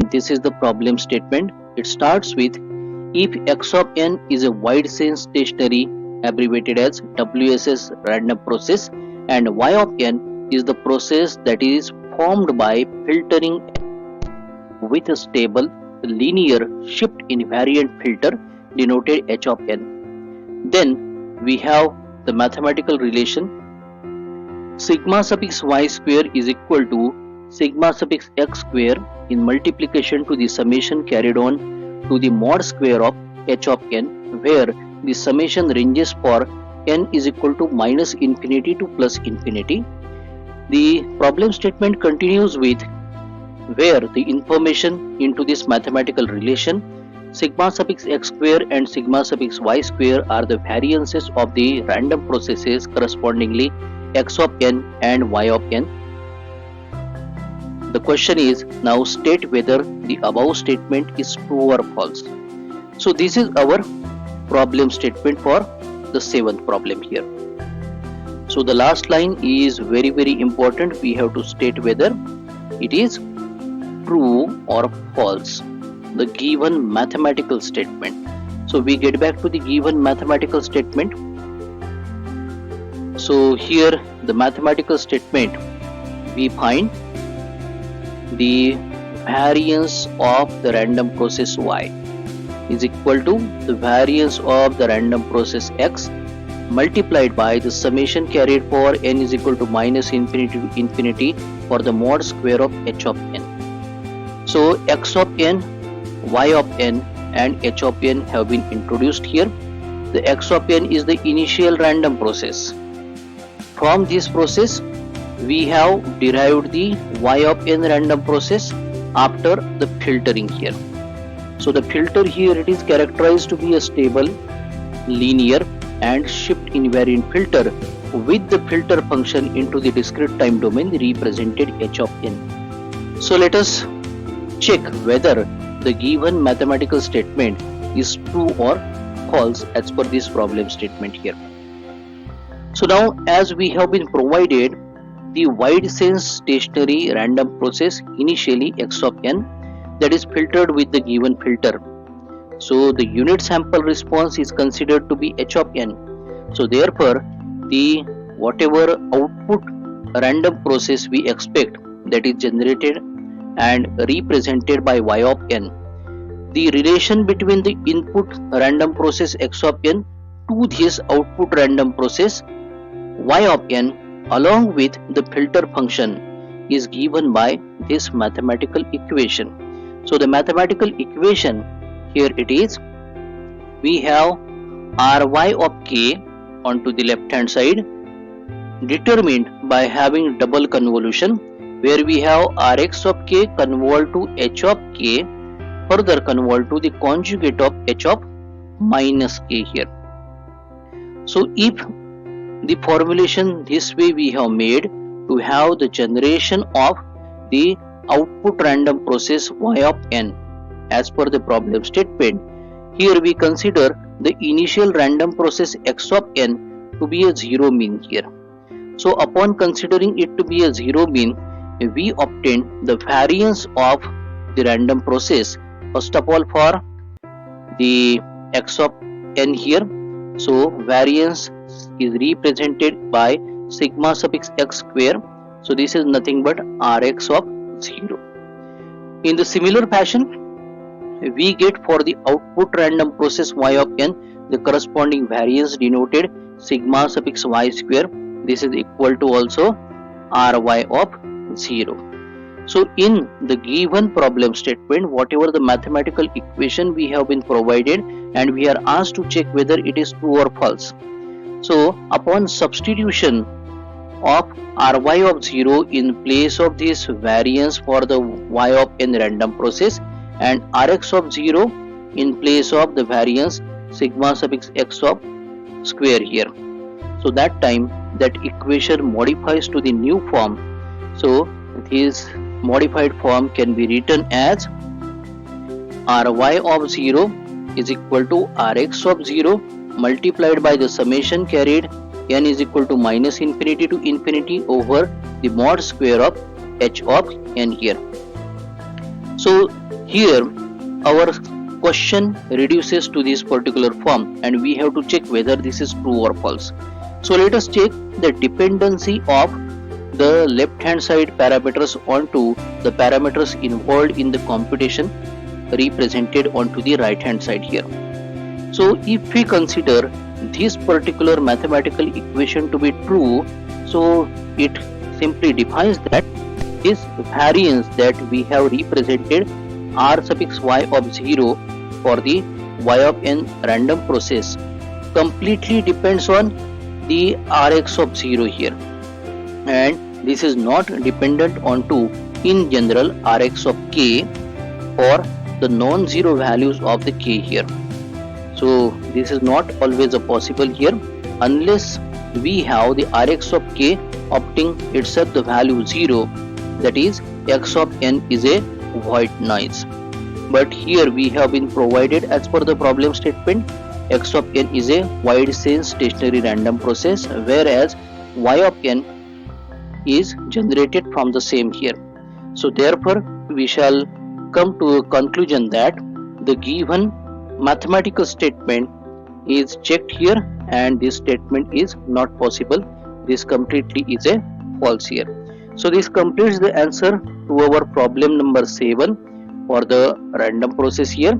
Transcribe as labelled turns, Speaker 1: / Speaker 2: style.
Speaker 1: This is the problem statement. It starts with if x of n is a wide sense stationary abbreviated as WSS random process and y of n is the process that is formed by filtering with a stable linear shift invariant filter denoted h of n. Then we have the mathematical relation sigma suffix y square is equal to sigma suffix x square in multiplication to the summation carried on to the mod square of h of n, where the summation ranges for n is equal to minus infinity to plus infinity. The problem statement continues with where the information into this mathematical relation sigma suffix x square and sigma suffix y square are the variances of the random processes correspondingly x of n and y of n. The question is now state whether the above statement is true or false. So this is our problem statement for the seventh problem here. So the last line is very important. We have to state whether it is true or false, the given mathematical statement. So we get back to the given mathematical statement. So here the mathematical statement, we find the variance of the random process y is equal to the variance of the random process x multiplied by the summation carried for n is equal to minus infinity to infinity for the mod square of h of n. So x of n, y of n and h of n have been introduced here. The x of n is the initial random process. From this process we have derived the y of n random process after the filtering here. So the filter here, it is characterized to be a stable, linear and shift invariant filter with the filter function into the discrete time domain represented h of n. So let us check whether the given mathematical statement is true or false as per this problem statement here. So now as we have been provided the wide sense stationary random process initially x of n that is filtered with the given filter. So the unit sample response is considered to be h of n. So therefore the whatever output random process we expect that is generated and represented by y of n, the relation between the input random process x of n to this output random process y of n along with the filter function is given by this mathematical equation. So the mathematical equation here it is, we have ry of k onto the left hand side determined by having double convolution, where we have rx of k convolved to h of k further convolved to the conjugate of h of minus k here. So if the formulation this way we have made to have the generation of the output random process y of n as per the problem statement, here we consider the initial random process x of n to be a zero mean here. So upon considering it to be a zero mean, we obtain the variance of the random process first of all for the x of n here. So variance is represented by sigma suffix x square. So this is nothing but rx of 0. In the similar fashion, we get for the output random process y of n the corresponding variance denoted sigma suffix y square. This is equal to also ry of 0. So in the given problem statement, whatever the mathematical equation we have been provided and we are asked to check whether it is true or false. So upon substitution of ry of 0 in place of this variance for the y of n random process and rx of 0 in place of the variance sigma suffix x of square here. So that time that equation modifies to the new form. So this modified form can be written as ry of 0 is equal to rx of 0 multiplied by the summation carried n is equal to minus infinity to infinity over the mod square of h of n here. So Here our question reduces to this particular form and we have to check whether this is true or false. So let us check the dependency of the left hand side parameters onto the parameters involved in the computation represented onto the right hand side here. So if we consider this particular mathematical equation to be true, so it simply defines that this variance that we have represented r suffix y of 0 for the y of n random process completely depends on the rx of 0 here, and this is not dependent onto in general rx of k or the non-zero values of the k here. So this is not always a possible here unless we have the rx of k opting itself the value 0, that is x of n is a white noise. But here we have been provided as per the problem statement x of n is a wide sense stationary random process, whereas y of n is generated from the same here. So therefore we shall come to a conclusion that the given mathematical statement is checked here and this statement is not possible. This completely is a false here. So this completes the answer to our problem number 7 for the random process here.